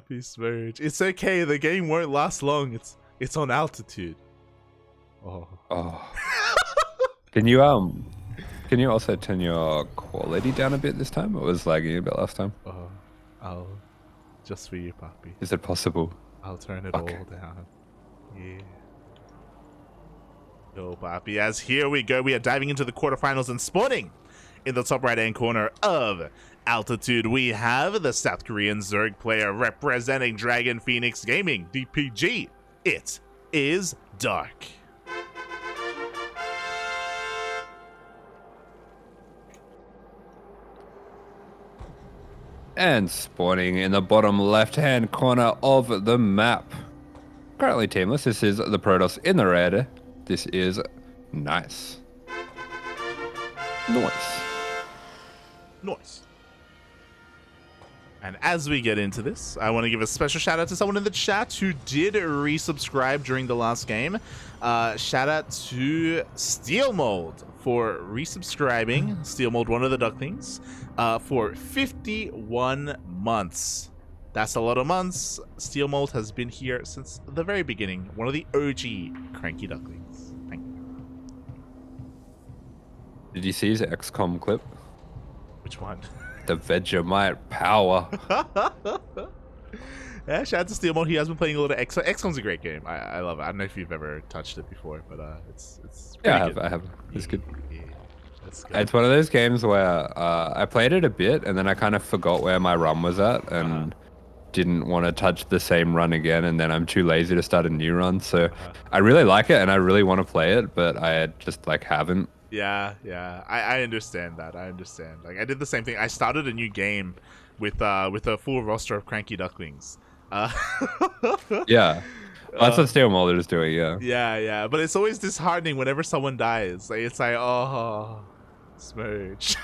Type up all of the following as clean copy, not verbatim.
Papi Smurge. It's okay. The game won't last long. It's on altitude. Oh. Can you also turn your quality down a bit this time? It was lagging a bit last time. I'll just for you, Papi. Is it possible? I'll turn it all down. Yeah. Yo, Papi, as here we go. We are diving into the quarterfinals and spawning in the top right-hand corner of altitude. We have the South Korean Zerg player representing Dragon Phoenix Gaming, DPG. It is Dark. And spawning in the bottom left-hand corner of the map. Currently teamless. This is the Protoss in the red. This is nice. Nice. And as we get into this, I want to give a special shout out to someone in the chat who did resubscribe during the last game. Shout out to Steel Mold for resubscribing. Steel Mold, one of the Ducklings, for 51 months. That's a lot of months. Steel Mold has been here since the very beginning. One of the OG CranKy Ducklings. Thank you. Did you see his XCOM clip? Which one? The Vegemite power. Yeah, shout out to Steel Mode. He has been playing a lot of XCOM. XCOM's a great game. I love it. I don't know if you've ever touched it before, but it's yeah, good. I have. It's good. Yeah, that's good. It's one of those games where I played it a bit and then I kind of forgot where my run was at and didn't want to touch the same run again, and then I'm too lazy to start a new run. So I really like it and I really want to play it, but I just like haven't. Yeah. I understand that. I understand. Like I did the same thing. I started a new game with a full roster of CranKy Ducklings. Yeah. That's what Steel Mold is doing, yeah. Yeah. But it's always disheartening whenever someone dies. Like, it's like, oh, Smurge.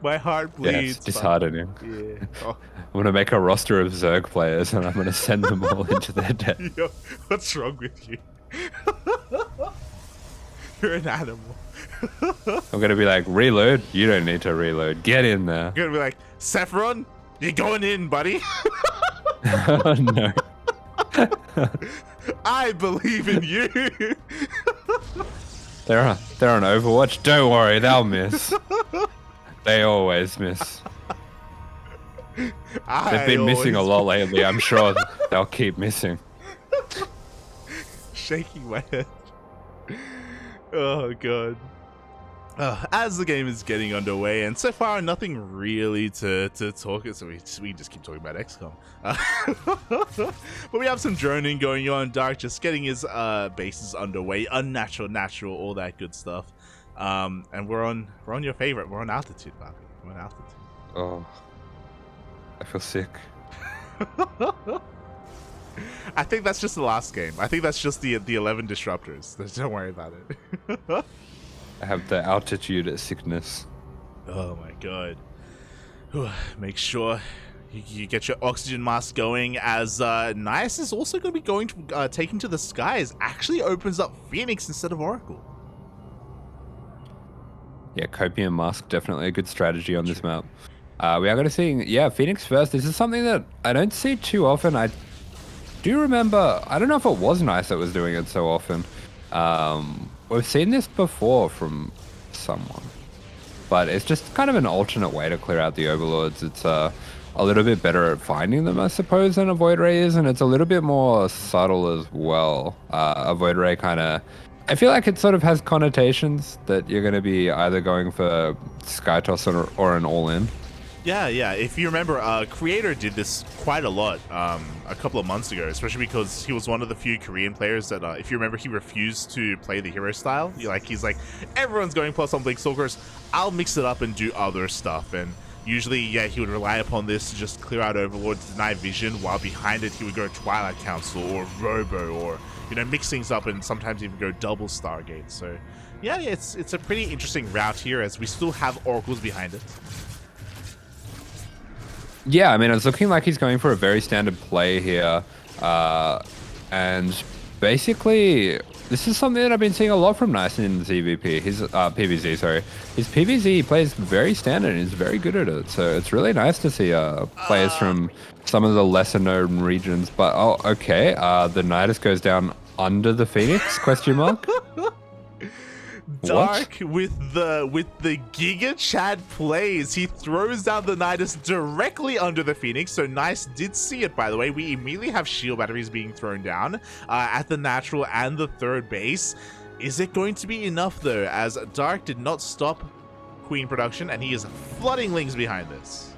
My heart bleeds. Yeah, it's disheartening. Yeah. Oh. I'm going to make a roster of Zerg players and I'm going to send them all into their death. Yo, what's wrong with you? You're an animal. I'm going to be like, reload? You don't need to reload. Get in there. You're going to be like, Saffron, you're going in, buddy. Oh, no. I believe in you. They're on Overwatch. Don't worry, they'll miss. They always miss. They've been missing a lot lately. I'm sure they'll keep missing. Shaking my head. Oh, God. As the game is getting underway, and so far nothing really to talk, so we just keep talking about XCOM. But we have some droning going on. Dark just getting his bases underway, unnatural, natural, all that good stuff. And we're on your favorite. We're on altitude, Bobby. We're on altitude. Oh, I feel sick. I think that's just the last game. I think that's just the 11 disruptors. Don't worry about it. I have the altitude sickness. Oh my god. Make sure you get your oxygen mask going, as Nias is also going to be going to Taking to the Skies. Actually opens up Phoenix instead of Oracle. Yeah, Copium Mask, definitely a good strategy on this map. We are going to see, Phoenix first. This is something that I don't see too often. I do remember, I don't know if it was Nice that was doing it so often. We've seen this before from someone, but it's just kind of an alternate way to clear out the overlords. It's a little bit better at finding them, I suppose, than a Void Ray is, and it's a little bit more subtle as well. A Void Ray kind of, I feel like it sort of has connotations that you're going to be either going for Skytoss or an all-in. Yeah. If you remember, Creator did this quite a lot a couple of months ago, especially because he was one of the few Korean players that, if you remember, he refused to play the hero style. He's like, everyone's going plus on Blink Stalkers. I'll mix it up and do other stuff. And usually, he would rely upon this to just clear out Overlord, to deny vision, while behind it he would go Twilight Council or Robo, or mix things up and sometimes even go double Stargate. So yeah, it's a pretty interesting route here, as we still have Oracles behind it. Yeah, I mean, it's looking like he's going for a very standard play here. And basically, This is something that I've been seeing a lot from Nice in ZvP. His PvZ, sorry. His PvZ he plays very standard and he's very good at it. So it's really nice to see players from some of the lesser known regions. But oh, okay. The Nidus goes down under the Phoenix? Question mark. Dark with the Giga Chad plays. He throws down the Nidus directly under the Phoenix. So Nice did see it, by the way. We immediately have shield batteries being thrown down at the natural and the third base. Is it going to be enough though, as Dark did not stop Queen production and he is flooding Lings behind this?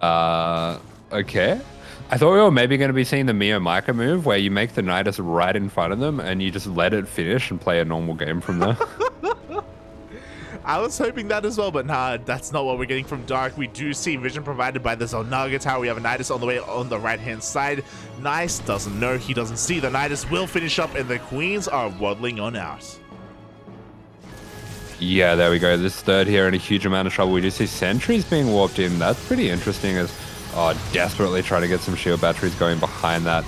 Okay. I thought we were maybe going to be seeing the Mio Micah move where you make the Nidus right in front of them and you just let it finish and play a normal game from there. I was hoping that as well, but nah, that's not what we're getting from Dark. We do see vision provided by the Zonaga Tower. We have a Nidus on the way on the right-hand side. Nice doesn't know, he doesn't see. The Nidus will finish up and the Queens are waddling on out. Yeah, there we go. This third here in a huge amount of trouble. We do see sentries being warped in. That's pretty interesting as desperately trying to get some shield batteries going behind that.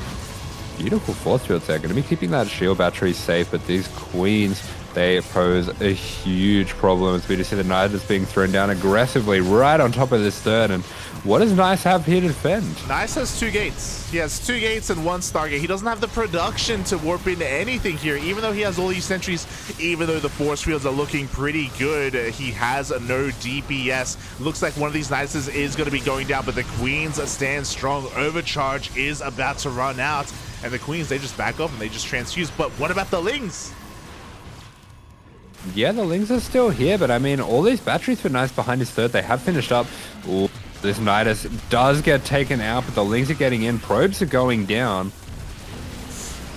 Beautiful force fields there. Going to be keeping that shield battery safe, but these Queens, they pose a huge problem as we just see the Nidus being thrown down aggressively right on top of this third. And what does Nice have here to defend? Nice has 2 gates. He has 2 gates and 1 Stargate. He doesn't have the production to warp into anything here, even though he has all these sentries, even though the force fields are looking pretty good. He has no DPS. Looks like one of these Niduses is going to be going down, but the Queens stand strong. Overcharge is about to run out, and the Queens, they just back up and they just transfuse. But what about the Lings? Yeah, the Lings are still here, but I mean, all these batteries for Nice behind his third, they have finished up. Ooh, this Nidus does get taken out, but the Lings are getting in. Probes are going down.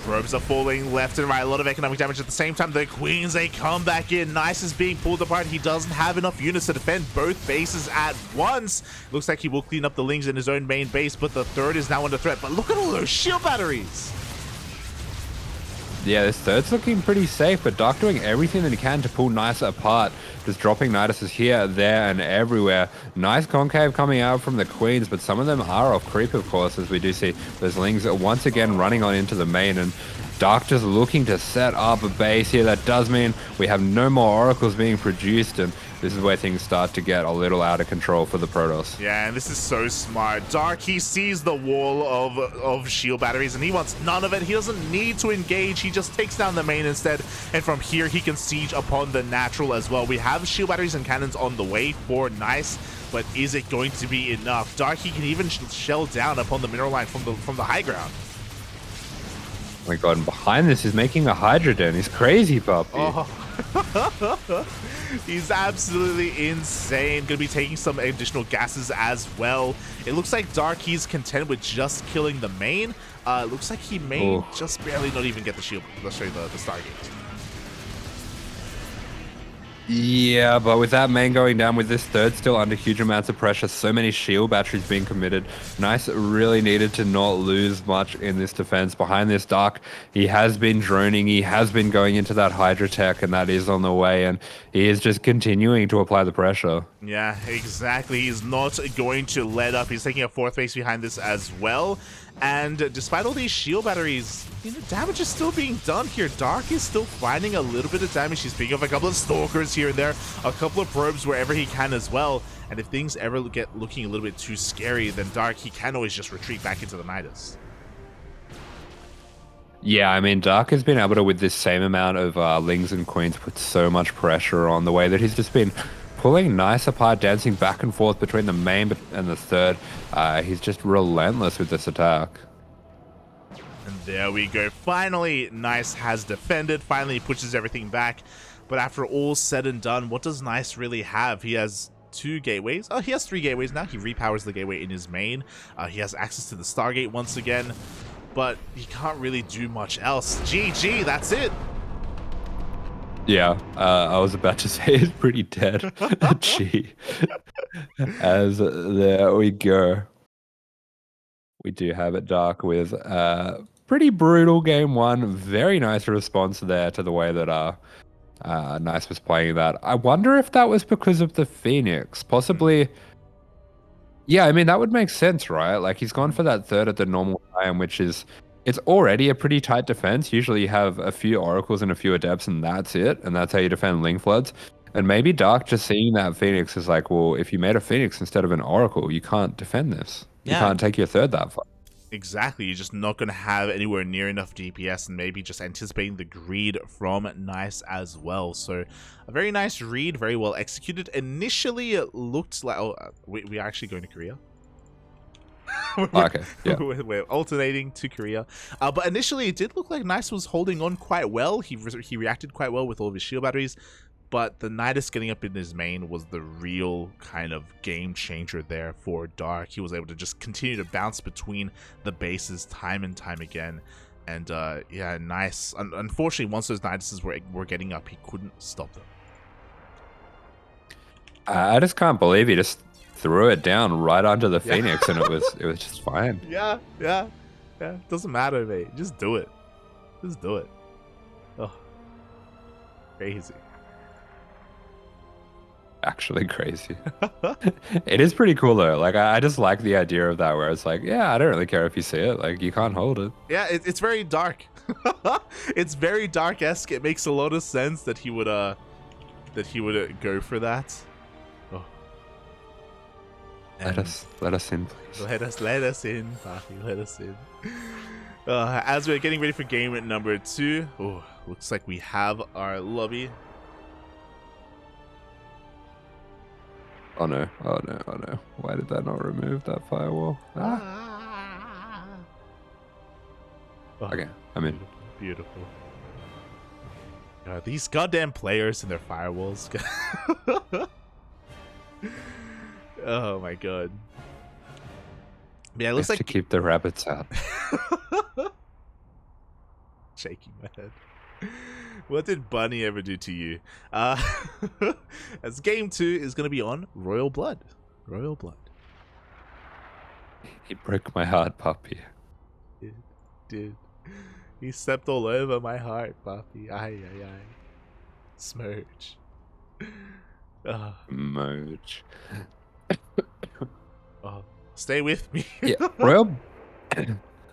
Probes are falling left and right. A lot of economic damage at the same time. The Queens, they come back in. Nice is being pulled apart. He doesn't have enough units to defend both bases at once. Looks like he will clean up the Lings in his own main base, but the third is now under threat. But look at all those shield batteries. Yeah, this third's looking pretty safe, but Dark doing everything that he can to pull Nice apart. Just dropping Niduses here, there, and everywhere. Nice concave coming out from the Queens, but some of them are off creep, of course, as we do see those Lings once again running on into the main, and Dark just looking to set up a base here. That does mean we have no more Oracles being produced, and this is where things start to get a little out of control for the Protoss. Yeah, and this is so smart. Dark, he sees the wall of shield batteries, and he wants none of it. He doesn't need to engage. He just takes down the main instead, and from here, he can siege upon the natural as well. We have shield batteries and cannons on the way for Nice, but is it going to be enough? Dark, he can even shell down upon the mineral line from the high ground. Oh my god, and behind this is making a Hydra Den. He's crazy, puppy. Oh. He's absolutely insane. Gonna be taking some additional gases as well. It looks like Dark, he's content with just killing the main. Looks like he may just barely not even get the shield. Let's show you the Stargate. Yeah, but with that main going down, with this third still under huge amounts of pressure, so many shield batteries being committed, Nice really needed to not lose much in this defense. Behind this Dark, he has been droning, he has been going into that Hydra tech, and that is on the way, and he is just continuing to apply the pressure. Yeah, exactly. He's not going to let up. He's taking a 4th base behind this as well. And despite all these shield batteries, damage is still being done here. Dark is still finding a little bit of damage. He's picking up a couple of Stalkers here and there, a couple of probes wherever he can as well. And if things ever get looking a little bit too scary, then Dark, he can always just retreat back into the Nidus. Yeah, I mean, Dark has been able to, with this same amount of Lings and Queens, put so much pressure on the way that he's just been pulling Nice apart, dancing back and forth between the main and the third. He's just relentless with this attack. And there we go. Finally, Nice has defended. Finally, he pushes everything back. But after all said and done, what does Nice really have? He has 2 gateways. Oh, he has 3 gateways now. He repowers the gateway in his main. He has access to the Stargate once again. But he can't really do much else. GG, that's it. Yeah, I was about to say it's pretty dead. Gee. As there we go. We do have it Dark with pretty brutal game 1. Very nice response there to the way that Nice was playing that. I wonder if that was because of the Phoenix. Possibly. Yeah, I mean, that would make sense, right? Like, he's gone for that third at the normal time, which is it's already a pretty tight defense. Usually you have a few oracles and a few adepts and that's it. And that's how you defend Ling Floods. And maybe Dark just seeing that Phoenix is like, well, if you made a Phoenix instead of an oracle, you can't defend this. You Yeah, can't take your third that far. exactly. You're just not going to have anywhere near enough DPS, and maybe just anticipating the greed from Nice as well. So a very nice read, very well executed. Initially, it looked like... Oh, we are actually going to Korea. Okay, yeah. We're alternating to Korea. But initially, it did look like Nice was holding on quite well. He reacted quite well with all of his shield batteries. But the Nidus getting up in his main was the real kind of game changer there for Dark. He was able to just continue to bounce between the bases time and time again. And yeah, Nice. Unfortunately, once those Niduses were getting up, he couldn't stop them. I just can't believe he just threw it down right onto the Phoenix, and it was just fine. Yeah. Doesn't matter, mate. Just do it. Just do it. Oh, crazy. Actually crazy. It is pretty cool though. Like I just like the idea of that, where it's like, yeah, I don't really care if you see it. Like you can't hold it. Yeah, it's very dark. It's very dark-esque. It makes a lot of sense that he would go for that. Oh. Let us in, please. Let us in, Papi. Let us in. As we're getting ready for game number 2, oh, looks like we have our lobby. Oh no, oh no, oh no. Why did that not remove that firewall? Ah. Oh, okay, I'm in. Beautiful. These goddamn players and their firewalls. Oh my god. Yeah, it looks like to keep the rabbits out. Shaking my head. What did Bunny ever do to you? As game 2 is going to be on Royal Blood. Royal Blood. He broke my heart, puppy. Did. He stepped all over my heart, puppy. Ay, ay, ay. Smurge. Smurge. Oh, stay with me. Yeah, Royal...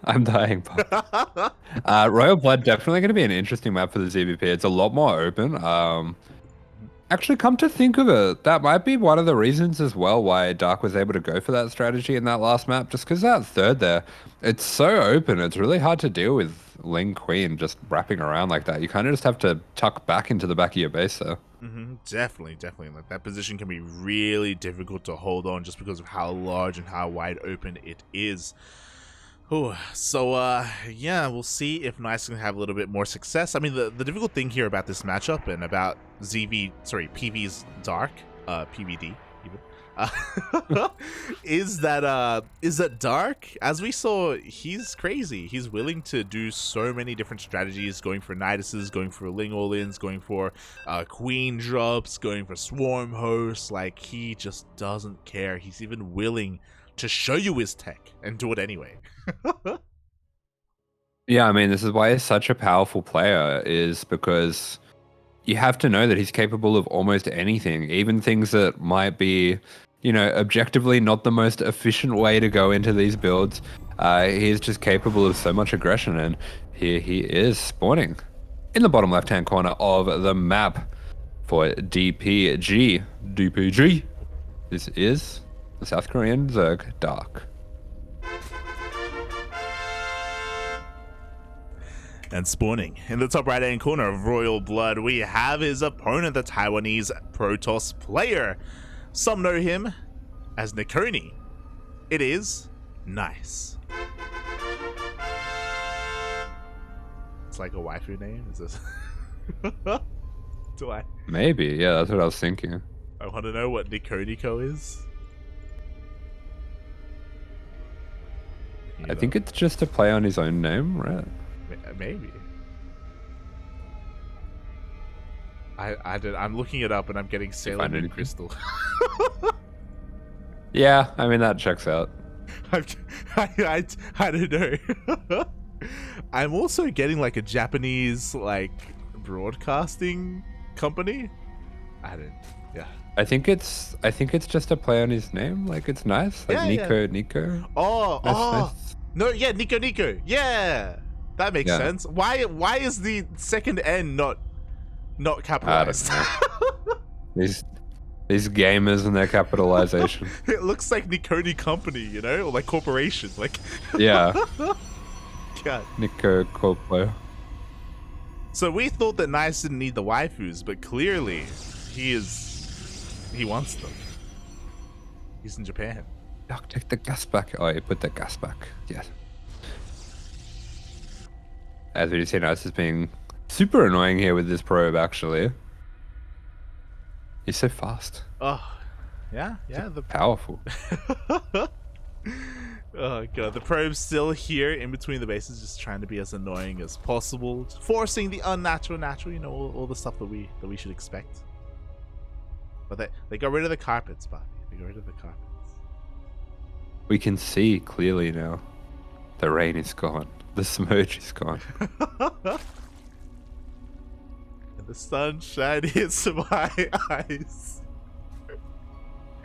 I'm dying, pup. Royal Blood, definitely going to be an interesting map for the ZvP. It's a lot more open. Actually, come to think of it, that might be one of the reasons as well why Dark was able to go for that strategy in that last map. Just because that third there, it's so open. It's really hard to deal with Ling Queen just wrapping around like that. You kind of just have to tuck back into the back of your base there. Definitely. Like that position can be really difficult to hold on just because of how large and how wide open it is. Ooh, so yeah, we'll see if Nice can have a little bit more success. I mean, the difficult thing here about this matchup and about PV's Dark, PVD even, is that Dark, as we saw, he's crazy. He's willing to do so many different strategies, going for Niduses, going for Ling all-ins, going for Queen drops, going for Swarm hosts. Like, he just doesn't care. He's even willing to show you his tech and do it anyway. Yeah, I mean, this is why he's such a powerful player, is because you have to know that he's capable of almost anything, even things that might be, you know, objectively not the most efficient way to go into these builds. He's just capable of so much aggression, and here he is spawning in the bottom left-hand corner of the map for DPG. DPG. This is the South Korean Zerg Dark. And spawning in the top right-hand corner of Royal Blood, we have his opponent, the Taiwanese Protoss player. Some know him as Nikoni. It is Nice. It's like a waifu name. Is this? Do I? Maybe, yeah, that's what I was thinking. I want to know what Nikoniko is. I think it's just a play on his own name, right? Maybe. I'm looking it up and I'm getting Sailor Moon Crystal. Yeah, I mean, that checks out. I don't know. I'm also getting like a Japanese like broadcasting company. Yeah. I think it's just a play on his name. Like, it's nice. Like, Yeah, Nico. Oh, nice. No, yeah, Nico. Yeah, that makes sense. Why is the second N not capitalized? These gamers and their capitalization. It looks like Nikoni Company, you know, or like corporation. Like, Yeah. God. Nico Corpo. So we thought that Nice didn't need the waifus, but clearly he wants them. He's in Japan. Doc, take the gas back. Oh, you put the gas back. Yes. As we see, Nice is being super annoying here with this probe, actually. He's so fast. Oh, yeah, the powerful. Oh god, the probe's still here in between the bases, just trying to be as annoying as possible, just forcing the unnatural, natural, you know, all the stuff that we should expect. But they got rid of the carpets, Buffy. They got rid of the carpets. We can see clearly now. The rain is gone. The smudge is gone. The sunshine hits my eyes.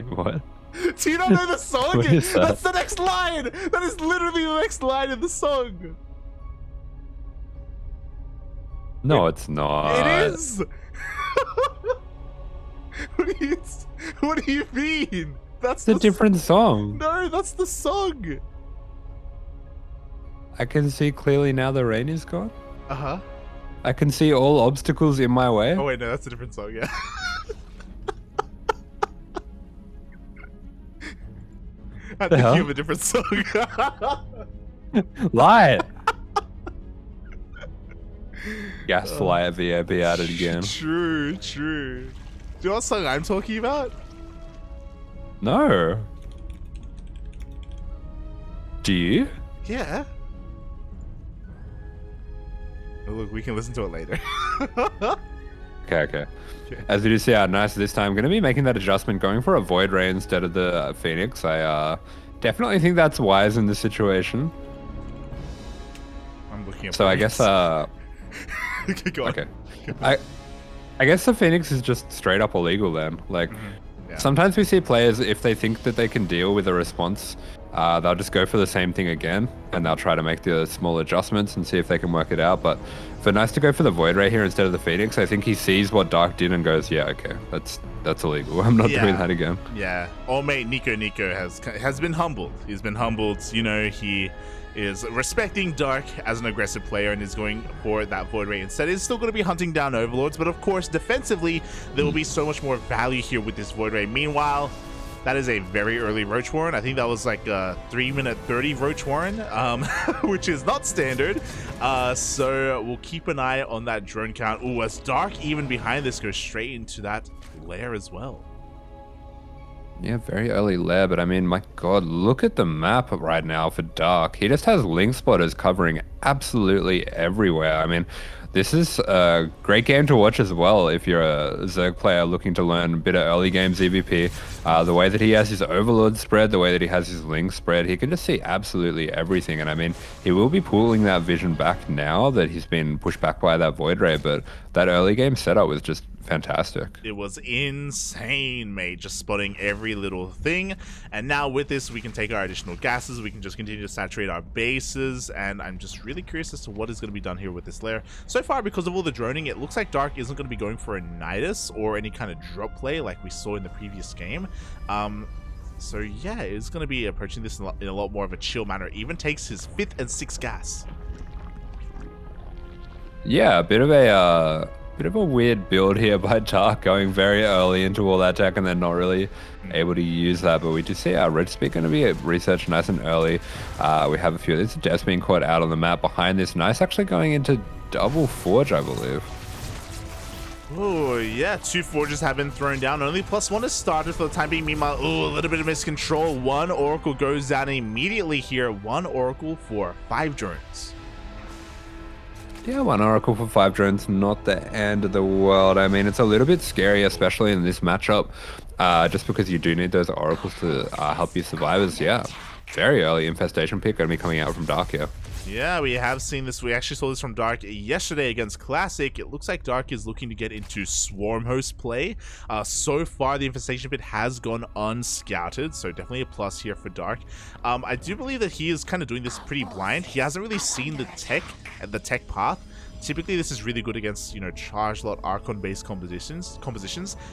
What? Do you not know the song? What is that? That's the next line! That is literally the next line in the song! No, it's not. It is! What do you mean? That's It's a different song. No, that's the song! I can see clearly now the rain is gone. Uh-huh. I can see all obstacles in my way. Oh wait, no, that's a different song, yeah. I'm thinking of a different song. Lie. Gaslight VAB at it again. True. Do you know what song I'm talking about? No. Do you? Yeah. Oh, look, we can listen to it later. Okay. As you do see, Nice this time going to be making that adjustment, going for a Void Ray instead of the Phoenix. I definitely think that's wise in this situation. I'm looking at. So I guess. Go on. Okay. I guess the Phoenix is just straight up illegal then. Like, Yeah. sometimes we see players, if they think that they can deal with a response, they'll just go for the same thing again, and they'll try to make the small adjustments and see if they can work it out. But for Nice to go for the Void Ray here instead of the Phoenix, I think he sees what Dark did and goes, yeah, okay, that's illegal. I'm not doing that again. Yeah. Old mate Nico has been humbled. He's been humbled. You know, he is respecting Dark as an aggressive player and is going for that Void Ray instead. He's still going to be hunting down Overlords, but of course, defensively, there will be so much more value here with this Void Ray. Meanwhile, that is a very early Roach Warren. I think that was like a 3-minute 30 Roach Warren, which is not standard. So we'll keep an eye on that drone count. Ooh, as Dark even behind this goes straight into that lair as well. Yeah, very early lair, but I mean, my god, look at the map right now for Dark. He just has link spotters covering absolutely everywhere. I mean, this is a great game to watch as well if you're a Zerg player looking to learn a bit of early game ZvP. The way that he has his Overlord spread, the way that he has his link spread, he can just see absolutely everything. And I mean, he will be pulling that vision back now that he's been pushed back by that Void Ray, but that early game setup was just fantastic. It was insane, mate, just spotting every little thing. And now with this, we can take our additional gases, we can just continue to saturate our bases, and I'm just really curious as to what is going to be done here with this lair. So far, because of all the droning, it looks like Dark isn't going to be going for a Nidus or any kind of drop play like we saw in the previous game. So yeah, it's going to be approaching this in a lot more of a chill manner. It even takes his 5th and 6th gas. Yeah, a bit of a weird build here by Dark, going very early into all that tech and then not really able to use that. But we do see our red speed going to be researched nice and early. We have a few. There's a Death being caught out on the map behind this. Nice actually going into double Forge, I believe. Oh, yeah, 2 Forges have been thrown down. Only +1 has started for the time being. Meanwhile, oh, a little bit of miscontrol. 1 Oracle goes down immediately here. 1 Oracle for 5 drones. Yeah, 1 Oracle for 5 drones, not the end of the world. I mean, it's a little bit scary, especially in this matchup, just because you do need those Oracles to help your survivors, yeah. very early infestation pick going to be coming out from Dark here. Yeah, we have seen this. We actually saw this from Dark yesterday against Classic. It looks like Dark is looking to get into Swarm Host play. So far, the Infestation Pit has gone unscouted, so definitely a plus here for Dark. I do believe that he is kind of doing this pretty blind. He hasn't really seen the tech path. Typically, this is really good against, you know, charge lot Archon-based compositions.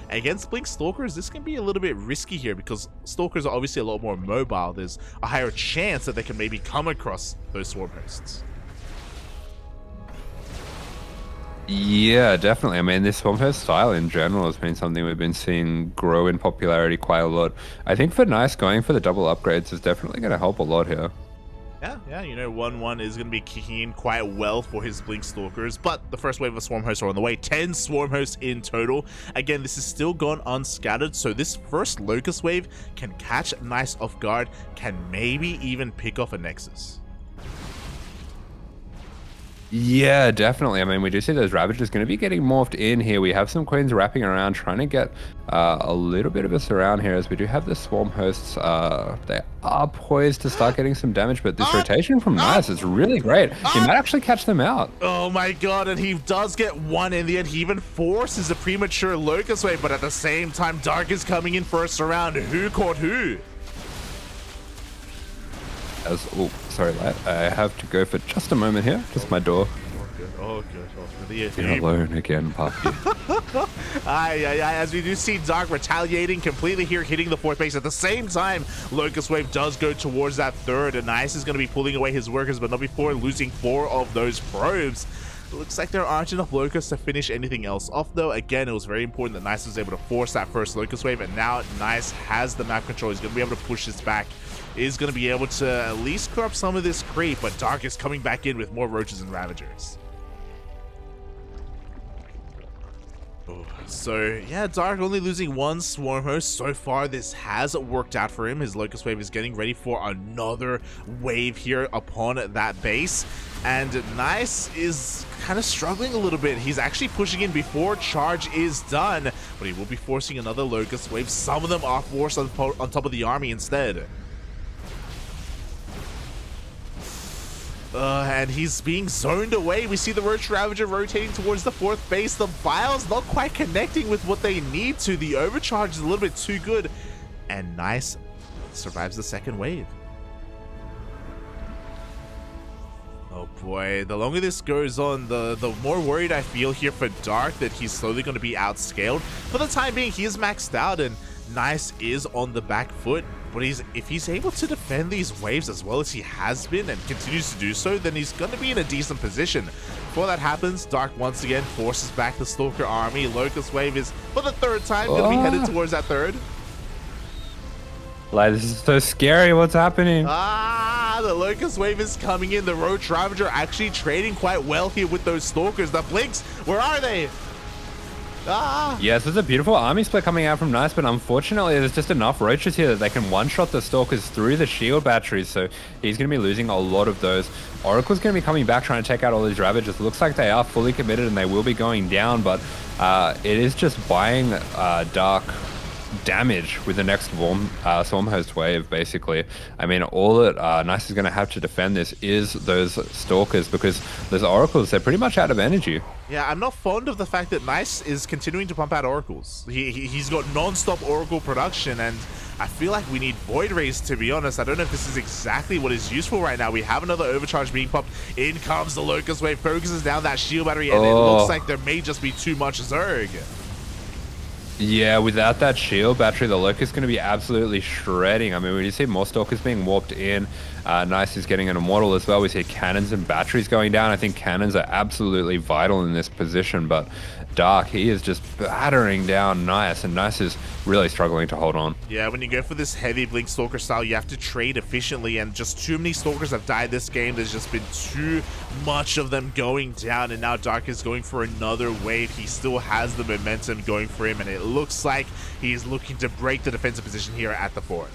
Against Blink Stalkers, this can be a little bit risky here because Stalkers are obviously a lot more mobile. There's a higher chance that they can maybe come across those Swarm Hosts. Yeah, definitely. I mean, this Swarm Host style in general has been something we've been seeing grow in popularity quite a lot. I think for Nice, going for the double upgrades is definitely going to help a lot here. Yeah, you know, 1-1 is going to be kicking in quite well for his Blink Stalkers, but the first wave of Swarm Hosts are on the way. 10 Swarm Hosts in total. Again, this is still gone unscattered, so this first Locust wave can catch Nice off guard, can maybe even pick off a Nexus. Yeah, definitely. I mean, we do see those Ravagers going to be getting morphed in here. We have some Queens wrapping around, trying to get a little bit of a surround here, as we do have the Swarm Hosts. They are poised to start getting some damage, but this rotation from Nice is really great. He might actually catch them out. Oh my god, and he does get one in the end. He even forces a premature Locust wave, but at the same time, Dark is coming in for a surround. Who caught who? Oh, sorry, lad. I have to go for just a moment here. Just my door. Oh, good. You're alone again, puppy. As we do see Dark retaliating completely here, hitting the fourth base. At the same time, Locust Wave does go towards that third, and Nice is going to be pulling away his workers, but not before losing 4 of those probes. It looks like there aren't enough Locusts to finish anything else off, though. Again, it was very important that Nice was able to force that first Locust Wave, and now Nice has the map control. He's going to be able to push this back. Is going to be able to at least clear up some of this creep, but Dark is coming back in with more Roaches and Ravagers. So yeah, Dark only losing 1 Swarm Host. So far this has worked out for him. His Locust Wave is getting ready for another wave here upon that base, and Nice is kind of struggling a little bit. He's actually pushing in before charge is done, but he will be forcing another Locust Wave. Some of them are forced on top of the army instead. And he's being zoned away. We see the Roach Ravager rotating towards the 4th base. The Vials not quite connecting with what they need to. The overcharge is a little bit too good. And Nice survives the 2nd wave. Oh boy, the longer this goes on, the more worried I feel here for Dark that he's slowly going to be outscaled. For the time being, he is maxed out and Nice is on the back foot. But if he's able to defend these waves as well as he has been and continues to do so, then he's going to be in a decent position. Before that happens, Dark once again forces back the Stalker army. Locust Wave is, for the 3rd time, going to be headed towards that 3rd. Like, this is so scary. What's happening? The Locust Wave is coming in. The Roach Ravager actually trading quite well here with those Stalkers. The Blinks, where are they? Yes, there's a beautiful army split coming out from Nice, but unfortunately there's just enough Roaches here that they can one-shot the Stalkers through the shield batteries, so he's going to be losing a lot of those. Oracle's going to be coming back trying to take out all these Ravagers. It looks like they are fully committed and they will be going down, but it is just buying Dark damage with the next Swarm Host wave, basically. I mean, all that Nice is going to have to defend this is those Stalkers, because those Oracles, they're pretty much out of energy. Yeah, I'm not fond of the fact that Nice is continuing to pump out Oracles. He's got non-stop Oracle production, and I feel like we need Void Rays, to be honest. I don't know if this is exactly what is useful right now. We have another overcharge being popped. In comes the Locust Wave, focuses down that shield battery, and it looks like there may just be too much Zerg. Yeah, without that shield battery, the Locust is going to be absolutely shredding. I mean, we see more Stalkers being warped in. Nice is getting an Immortal as well. We see cannons and batteries going down. I think cannons are absolutely vital in this position, but Dark, he is just battering down Nice, and Nice is really struggling to hold on. Yeah, when you go for this heavy Blink Stalker style, you have to trade efficiently, and just too many Stalkers have died this game. There's just been too much of them going down, and now Dark is going for another wave. He still has the momentum going for him, and it looks like he's looking to break the defensive position here at the 4th.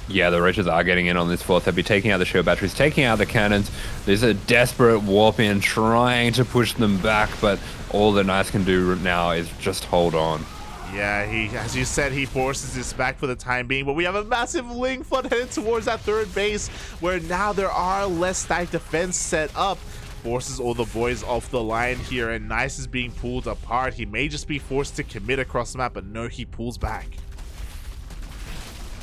Yeah, the Roaches are getting in on this 4th. They'll be taking out the shield batteries, taking out the cannons. There's a desperate warp in, trying to push them back, but all that Nice can do now is just hold on. Yeah, as you said, he forces this back for the time being, but we have a massive Ling flood headed towards that third base, where now there are less stacked defense set up. Forces all the boys off the line here, and Nice is being pulled apart. He may just be forced to commit across the map, but no, he pulls back.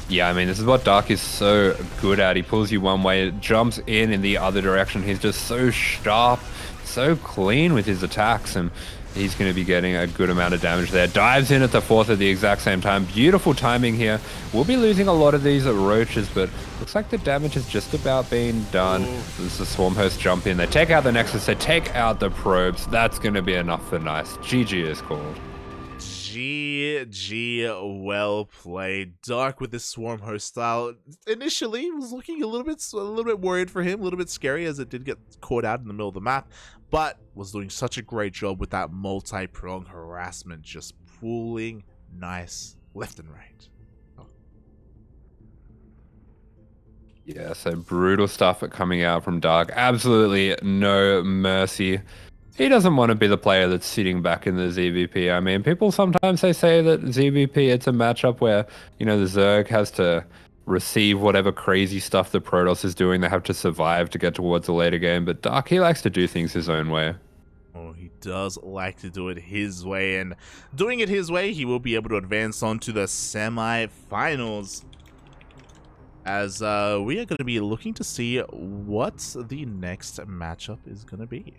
Yeah, I mean, this is what Dark is so good at. He pulls you one way, jumps in the other direction. He's just so sharp, so clean with his attacks, and he's going to be getting a good amount of damage there. Dives in at the fourth at the exact same time. Beautiful timing here. We'll be losing a lot of these roaches, but looks like the damage is just about being done. This is the Swarm Host jump in. They take out the Nexus. They take out the probes. That's going to be enough for Nice. GG is called. GG, well played. Dark with this Swarm Host style initially was looking a little bit worried for him, a little bit scary as it did get caught out in the middle of the map, but was doing such a great job with that multi-prong harassment, just pulling Nice left and right. Yeah, so brutal stuff coming out from Dark. Absolutely no mercy. He doesn't want to be the player that's sitting back in the ZvP. I mean, people sometimes they say that ZvP, it's a matchup where, you know, the Zerg has to receive whatever crazy stuff the Protoss is doing. They have to survive to get towards the later game. But Dark, he likes to do things his own way. Oh, he does like to do it his way. And doing it his way, he will be able to advance on to the semi-finals. As we are going to be looking to see what the next matchup is going to be.